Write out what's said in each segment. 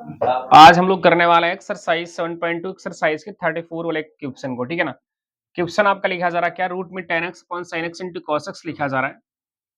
आज हम लोग करने वाले हैं एक्सरसाइज 7.2 एक्सरसाइज के 34 वाले क्वेश्चन को, ठीक है ना। क्वेश्चन आपका लिखा जा रहा है क्या, रूट में tan x upon sin x into cos x लिखा जा रहा है।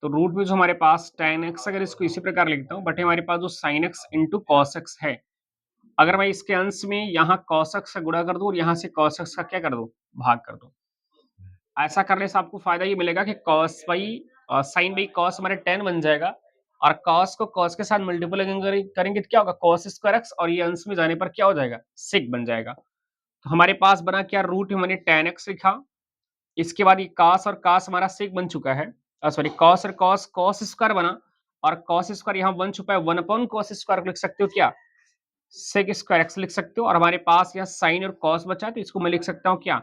तो रूट में जो हमारे पास tan x, अगर इसको इसी प्रकार लिखता हूँ, बट हमारे पास जो sin x into cos x है, अगर मैं इसके अंश में यहाँ cos x का गुणा कर दूं और यहाँ से cos x का क्या कर दूं, भाग कर दूं। ऐसा करने से आपको फायदा ये मिलेगा कि cos by sin by cos हमारे tan बन जाएगा, और cos को cos के साथ मल्टीपल करेंगे तो क्या होगा, cos स्क्वायर x, और ये अंश में जाने पर क्या हो जाएगा, sec बन जाएगा। तो हमारे पास बना क्या, रूट में मैंने tan x लिखा, इसके बाद ये cos और cos हमारा sec बन चुका है, सॉरी cos और cos cos स्क्वायर बना, और cos स्क्वायर यहाँ बन चुका है 1 अपॉन cos स्क्वायर, लिख सकते हो क्या, sec स्क्वायर x लिख सकते हो। और हमारे पास यहाँ sin और cos बचा, तो इसको मैं लिख सकता हूँ क्या,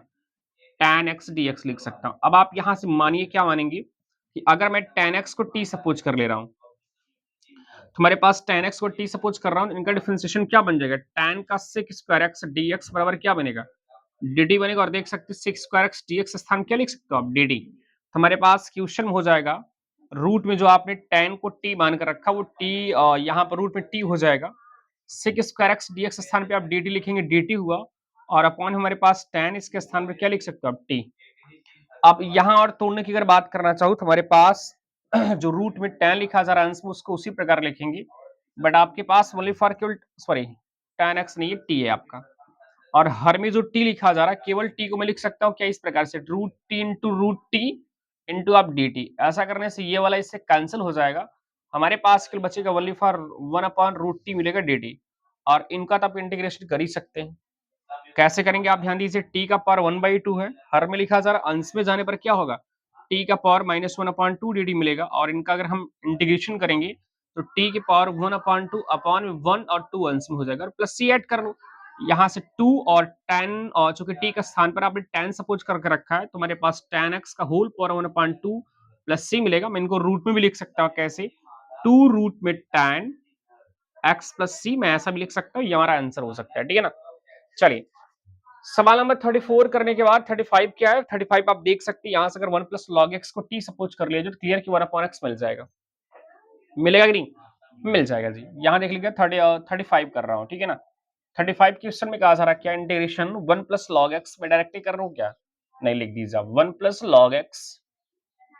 tan x dx लिख सकता हूँ। अब आप यहाँ से मानिए क्या मानेंगे कि अगर मैं tan x को t सपोज कर ले रहा हूँ, तो हमारे पास tan x को t सपोज कर रहा हूँ, इनका डिफरेंशिएशन क्या बन जाएगा, tan का sec स्क्वायर x dx बराबर क्या बनेगा, dt बनेगा। और देख सकते हैं sec स्क्वायर x dx स्थान क्या लिख सकते हो आप, dt। तो हमारे पास क्वेश्चन हो जाएगा, रूट में जो आपने tan को t मान कर रखा, वो t यहाँ पर रूट में t हो जाएगा, sec स्क्वायर x dx स्थान पे आप dt लिखेंगे, dt हुआ, और अपॉन हमारे पास tan इसके स्थान पर क्या लिख सकते हो आप, t। अब यहाँ और तोड़ने की अगर बात करना चाहूँ, तो हमारे पास जो रूट में tan लिखा जा रहा है अंश में, उसको उसी प्रकार लिखेंगे, बट आपके पास ओनली फॉर केवल सॉरी tan x नहीं है, t है आपका। और हर में जो t लिखा जा रहा है, केवल t को मैं लिख सकता हूँ क्या, इस प्रकार से root t into root t into आप dt। ऐसा करने से ये वाला इससे कैंसिल हो जाएगा, हमारे पास केवल बचेगा only for 1 upon root t मिलेगा dt। और इनका तो आप इंटीग्रेशन कर ही सकते हैं। कैसे करेंगे आप ध्यान दीजिए, t का पावर 1/2 है, हर में लिखा जा रहा है, अंश में जाने पर क्या होगा, t का पावर -1/2 dt मिलेगा। और इनका अगर हम इंटीग्रेशन करेंगे तो t की पावर 1/2 अपॉन 1 और 2 अंश में हो जाएगा, और प्लस c ऐड कर लो यहाँ से 2 और tan, और चूंकि t का स्थान पर आपने tan सपोज करके रखा है, तो हमारे पास tan x का होल पावर 1/2 प्लस c मिलेगा। मैं इनको रूट में भी लिख सकता हूँ, कैसे, 2 रूट में tan x प्लस c, मैं ऐसा भी लिख सकता हूँ, ये हमारा आंसर हो सकता है, ठीक है ना। चलिए, सवाल नंबर 34 करने के बाद 35 क्या है, 35 आप देख सकते हैं, यहां से अगर 1 प्लस लॉग एक्स को t सपोज कर लिया जो, क्लियर कि 1 अपॉन एक्स मिल जाएगा, मिलेगा कि नहीं, मिल जाएगा जी। यहां देख लीजिए 35 कर रहा हूं, ठीक है ना। 35 क्वेश्चन में कहा जा रहा है क्या, इंटीग्रेशन 1 प्लस लॉग एक्स में डायरेक्टली कर रहा हूं क्या, नहीं, लिख दीजिए आप 1 प्लस लॉग एक्स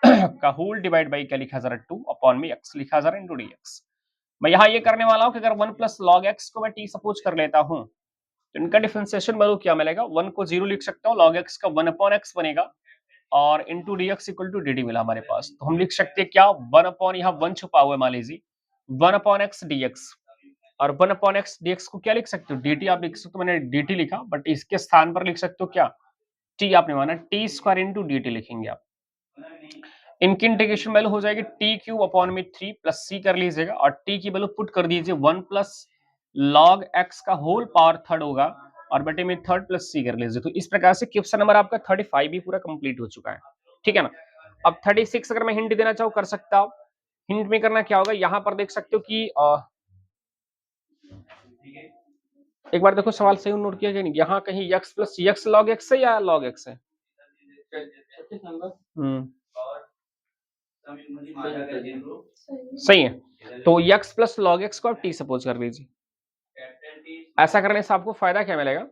का होल डिवाइड बाई क्या लिखा जा रहा है, 2 अपॉन में एक्स लिखा जा रहा है इंटू dx। मैं यहाँ ये करने वाला हूँ कि अगर 1 प्लस लॉग एक्स को मैं t सपोज कर लेता हूँ, तो इनका डिफरेंशिएशन वैल्यू क्या मिलेगा, 1 को 0 लिख सकता हूँ, log x का 1 अपॉन x बनेगा, और into dx equal to dt मिला हमारे पास। तो हम लिख सकते हैं क्या, 1 अपॉन, यहाँ 1 छुपा हुआ है, मान लीजिए 1 अपॉन x dx, और 1 अपॉन x dx को क्या लिख सकते हो, dt आप लिख सकते हो, मैंने dt लिखा, बट इसके स्थान पर लिख सकते हो क्या, t आपने माना, t स्क्वायर इंटू dt लिखेंगे आप। इनकी इंटीग्रेशन वैल्यू हो जाएगी टी क्यूब अपॉन में 3 प्लस सी कर लीजिएगा, और टी की वैल्यू पुट कर दीजिए 1 प्लस लॉग एक्स का होल पावर थर्ड होगा, और बटे में थर्ड प्लस सी कर लीजिए। तो इस प्रकार से क्वेश्चन नंबर आपका 35 भी पूरा कंप्लीट हो चुका है, ठीक है ना। अब 36 अगर मैं हिंट देना चाहूँ कर सकता हूँ। हिंट में करना क्या होगा, यहाँ पर देख सकते हो कि एक बार देखो सवाल सही नोट किया नहीं, यहाँ कहीं x plus x log x है या लॉग एक्स है, सही है। तो x प्लस लॉग एक्स को आप t सपोज कर लीजिए। ऐसा करने से आपको फायदा क्या मिलेगा,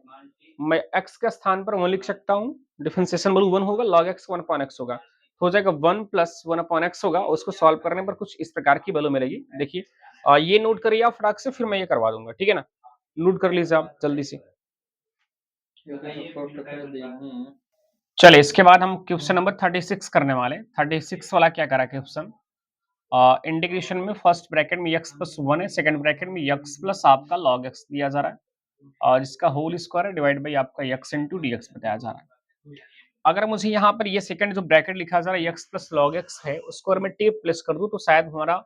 मैं x के स्थान पर 1 लिख सकता हूँ, डिफरेंशिएशन वैल्यू 1 होगा, log x 1 अपॉन x होगा, तो हो जाएगा 1 प्लस 1 अपॉन x होगा। उसको सॉल्व करने पर कुछ इस प्रकार की वैल्यू मिलेगी। देखिए ये नोट करिए आप फटाक से, फिर मैं ये करवा दूंगा, ठीक है ना। नोट कर लीजिए आप जल्दी से। चलिए, इसके बाद हम क्वेश्चन नंबर 36 करने वाले। 36 वाला क्या करा क्वेश्चन, इंटीग्रेशन में फर्स्ट ब्रैकेट में x प्लस 1 है, सेकंड ब्रैकेट में x प्लस आपका log x दिया जा रहा है, और जिसका होल स्क्वायर है डिवाइड बाई आपका x इंटू dx बताया जा रहा है। अगर मुझे यहाँ पर ये सेकंड जो ब्रैकेट लिखा जा रहा है x प्लस log x है, उसको अगर मैं t प्लस कर दूं, तो शायद हमारा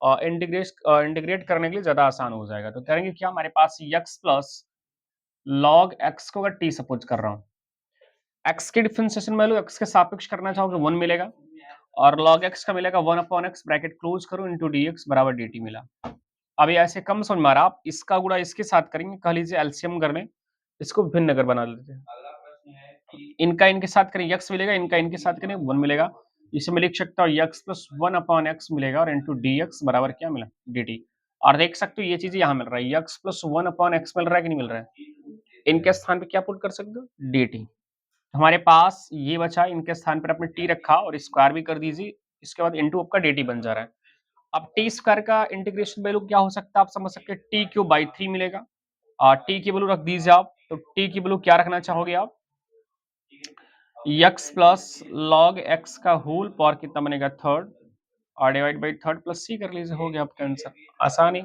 इंटीग्रेट करने के लिए ज्यादा आसान हो जाएगा। तो करेंगे क्या, हमारे पास x प्लस log x को अगर t सपोज कर रहा हूँ, x की डिफरेंशिएशन वैल्यू x के सापेक्ष करना चाहोगे 1 मिलेगा, और log x का मिलेगा 1 अपॉन x, ब्रैकेट क्लोज करो, इंटू dx बराबर dt मिला। अब ये ऐसे कम समझ में आ रहा, आप इसका गुणा इसके साथ करेंगे, कह लीजिए एलसीएम कर लें, इसको भिन्न नगर बना लेते हैं, इनका इनके साथ करें x मिलेगा, इनका इनके साथ करें 1 मिलेगा। इसे मैं लिख सकता हूँ x प्लस 1 अपॉन x मिलेगा, और इंटू dx बराबर क्या मिला, dt। और देख सकते हो ये चीज यहाँ मिल रहा है, x प्लस 1/x मिल रहा है कि नहीं मिल रहा है। इनके स्थान पे क्या पुट कर सकते हो, dt। हमारे पास ये बचा, इनके स्थान पर आपने t रखा और स्क्वायर भी कर दीजिए, इसके बाद इनटू आपका dt बन जा रहा है। अब टी स्क्वायर का इंटीग्रेशन वैल्यू क्या हो सकता है, आप समझ सकते हैं टी क्यूब बाई 3 मिलेगा। टी की वैल्यू रख दीजिए आप, तो टी की वैल्यू क्या रखना चाहोगे आप, x प्लस लॉग x का होल पावर कितना बनेगा, थर्ड, और डिवाइड बाई थर्ड प्लस सी कर लीजिए, हो गया आपका आंसर, आसानी।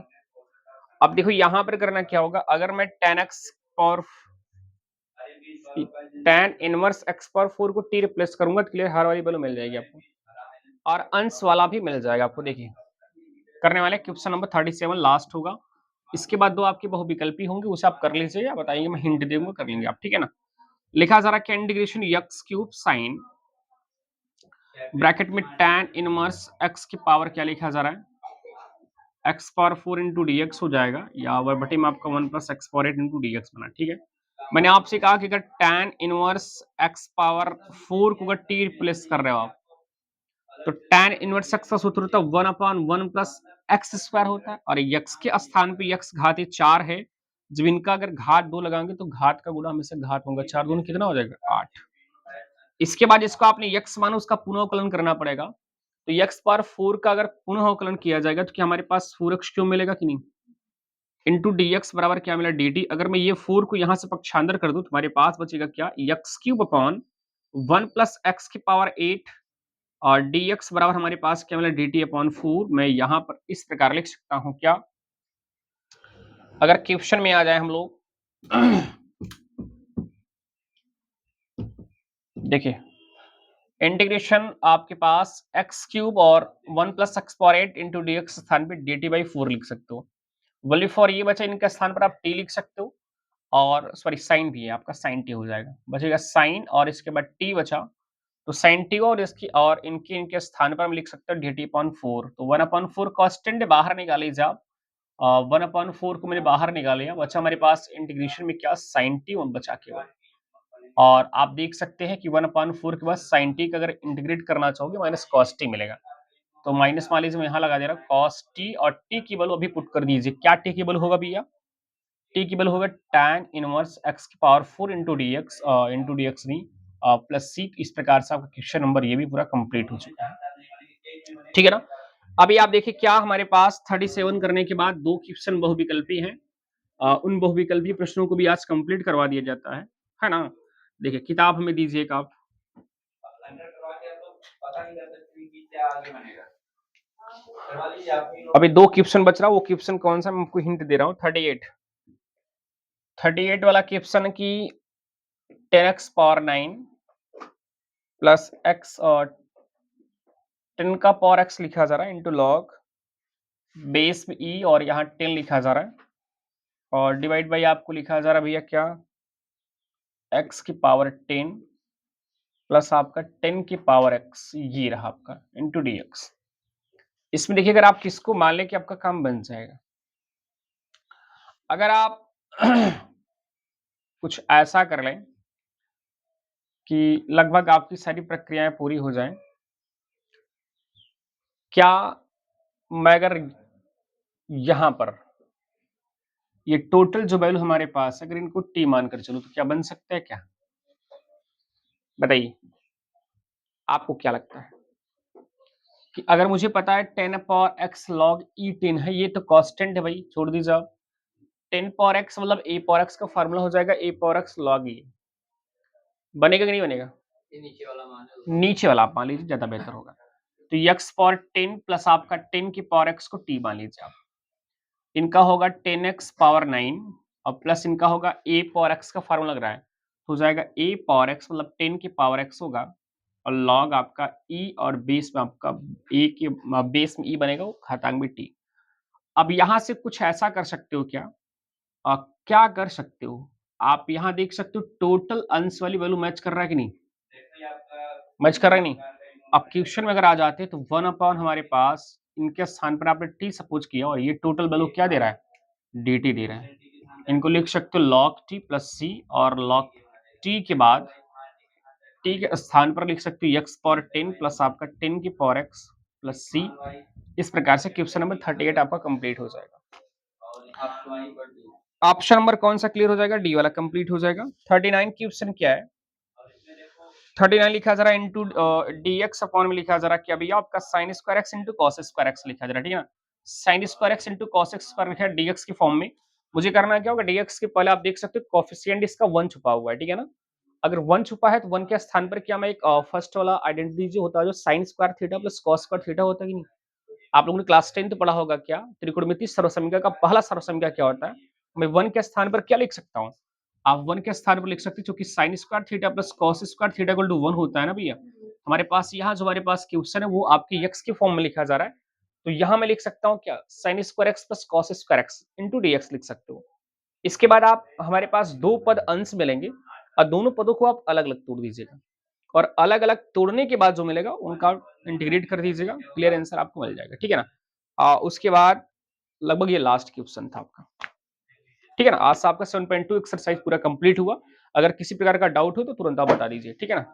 अब देखो यहां पर करना क्या होगा, अगर मैं tan इनवर्स x पावर 4 को t रिप्लेस करूंगा तो क्लियर हर वाली वैल्यू मिल जाएगी आपको, और अंश वाला भी मिल जाएगा आपको। देखिए करने वाले क्वेश्चन नंबर 37 लास्ट होगा, इसके बाद दो आपकी बहुविकल्पी होंगे, उसे आप कर लीजिए या बताइए, मैं हिंट दूंगा, कर लेंगे आप, ठीक है ना। लिखा जा रहा है integration x cube sign bracket में tan इनवर्स x की पावर क्या लिखा जा रहा है, x power 4 into D x हो जाएगा, या बटे में आपका 1 plus x power 8 into D x बना, ठीक है। मैंने आपसे कहा कि अगर tan इनवर्स x पावर 4 को अगर t रिप्लेस कर रहे हो आप, तो tan इनवर्स x का सूत्र होता है 1/1 प्लस एक्स स्क्वायर होता है, और x के स्थान पे x घात 4 है, जब इनका अगर घात 2 लगाएंगे तो घात का गुणा हमेशा घात होगा, 4 दूनी कितना हो जाएगा, 8। इसके बाद इसको आपने x मानो, उसका पुनःकलन करना पड़ेगा, तो x पावर 4 का अगर पुनःकलन किया जाएगा तो क्या हमारे पास 4x क्यों मिलेगा कि नहीं, इंटू डी एक्स बराबर क्या मिला, डी टी। अगर मैं ये 4 को यहां से पक्षांतर कर दूं तो हमारे पास बचेगा क्या, x cube upon 1 plus x की पावर 8, और dx बराबर हमारे पास क्या मिला, dt अपॉन 4। मैं यहाँ पर इस प्रकार लिख सकता हूँ क्या, अगर क्वेश्चन में आ जाए हम लोग देखिए इंटीग्रेशन आपके पास एक्स क्यूब और 1 plus x power 8 into D x स्थान पे dt बाई 4 लिख सकते हो, वली फॉर ये बचा, इनके स्थान पर आप t लिख सकते हो, और सॉरी साइन भी है आपका, साइन टी हो जाएगा, बचेगा साइन और इसके बाद टी बचा, तो साइन टी और इसकी और इनके स्थान पर हम लिख सकते हैं dt अपॉन 4। तो 1/4 कांस्टेंट बाहर निकाल लीजिए आप, 1/4 को मैंने बाहर निकाल लिया, बचा हमारे पास इंटीग्रेशन में क्या, साइन टी बचा केवल। और आप देख सकते हैं कि 1/4 के बाद साइन टी का अगर इंटीग्रेट करना चाहोगे माइनस कॉस टी मिलेगा, तो माइनस मान लीजिए मैं यहाँ लगा दे रहा हूँ कॉस टी, और टी की वैल्यू अभी पुट कर दीजिए, क्या टी की वैल्यू होगा भैया, टी की वैल्यू होगा tan इनवर्स x की पावर 4 इंटू डी एक्स, नहीं प्लस सी। इस प्रकार से आपका क्वेश्चन नंबर ये भी पूरा कंप्लीट हो चुका है, ठीक है ना। अभी आप देखिए क्या हमारे पास 37 करने के बाद दो क्वेश्चन बहुविकल्पी हैं, उन बहुविकल्पी प्रश्नों को भी आज कंप्लीट करवा दिया जाता है ना। देखिए किताब हमें दीजिए एक आप, अभी दो क्वेश्चन बच रहा, वो क्वेश्चन कौन सा, मैं आपको हिंट दे रहा हूँ, 38 वाला क्वेश्चन की 10x पावर 9 प्लस x और 10 का पावर x लिखा जा रहा है इंटू लॉग बेस में e, और यहाँ 10 लिखा जा रहा है, और डिवाइड बाई आपको लिखा जा रहा है भैया क्या, x की पावर 10 प्लस आपका 10 की पावर x, ये रहा आपका इंटू डी एक्स। इसमें देखिए अगर आप किसको मान लें कि आपका काम बन जाएगा, अगर आप कुछ ऐसा कर लें कि लगभग आपकी सारी प्रक्रियाएं पूरी हो जाएं, क्या मैं अगर यहां पर ये टोटल जो वैल्यू हमारे पास है, अगर इनको टी मानकर चलो तो क्या बन सकता है, क्या बताइए, आपको क्या लगता है कि अगर मुझे पता है 10 पावर x log e10 है, ये तो कांस्टेंट है भाई, छोड़ दीजिए आप, 10 पावर x मतलब a पावर x का फार्मूला हो जाएगा a power x log e, बनेगा कि नहीं बनेगा, नीचे वाला आप मान लीजिए, ज्यादा बेहतर होगा। तो x पावर 10 प्लस आपका 10 की पावर x को t मान लीजिए आप, इनका होगा 10x पावर 9 और प्लस इनका होगा a पावर x का फार्मूला लग रहा है, तो हो जाएगा a पावर x मतलब 10 की पावर x होगा, और लॉग आपका e, और बेस में आपका a के बेस में e बनेगा, वो घातांक में t। अब यहां से कुछ ऐसा कर सकते हो क्या, क्या कर सकते हो आप, यहां देख सकते हो टोटल अंश वाली वैल्यू मैच कर रहा है कि नहीं, मैच कर रहा है नहीं। अब क्वेश्चन में अगर आ जाते तो 1/, हमारे पास इनके स्थान पर आपने t सपोज किया, और ये टोटल वैल्यू क्या दे रहा है, dt दे रहा है, इनको लिख सकते हो log t प्लस c, और log t के बाद t के स्थान पर लिख सकते हो x पावर 10 प्लस आपका 10 की पावर x प्लस c। इस प्रकार से क्वेश्चन नंबर 38 आपका कंप्लीट हो जाएगा। ऑप्शन नंबर कौन सा क्लियर हो जाएगा? डी वाला कंप्लीट हो जाएगा। 39 क्वेश्चन क्या है? 39 लिखा जा रहा है इनटू dx अपॉन में लिखा जा रहा है क्या भैया? आपका sin square x into cos square x लिखा जा रहा है, ठीक है ना? sin square x into cos square लिखा है dx की फॉर्म में। मुझे करना क्या होगा? dx के पहले आप देख सकते हो कोएफिशिएंट इसका 1 छुपा हुआ है, ठीक है ना? अगर 1 छुपा है तो 1 के स्थान पर क्या मैं एक फर्स्ट वाला आइडेंटिटी जो होता है, जो sin square theta plus cos square theta होता है कि नहीं? आप लोगों ने क्लास 10 पढ़ा होगा क्या? त्रिकोणमिति सर्वसमीकरण का पहला सर्वसमीकरण क्या होता है? मैं 1 के स्थान पर क्या लिख सकता हूँ? आप 1 के स्थान पर लिख सकते हो, क्योंकि sin square theta plus cos square theta equal to 1 होता है ना भैया। हमारे पास यहाँ जो हमारे पास क्वेश्चन है वो आपके x के फॉर्म में लिखा जा रहा है। तो यहाँ मैं लिख सकता हूँ क्या? sin square x plus cos square x into dx लिख सकते हो। इसके बाद आप हमारे पास 2 पद अंश मिलेंगे और दोनों पदों को आप अलग-अलग तोड़ दीजिएगा और अलग-अलग तोड़ने के बाद जो मिलेगा उनका इंटीग्रेट कर दीजिएगा, क्लियर आंसर आपको मिल जाएगा, ठीक है ना? उसके बाद लगभग ये लास्ट क्वेश्चन था आपका, ठीक है ना? आज से आपका 7.2 एक्सरसाइज पूरा कंप्लीट हुआ। अगर किसी प्रकार का डाउट हो तो तुरंत आप बता दीजिए, ठीक है ना?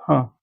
हाँ।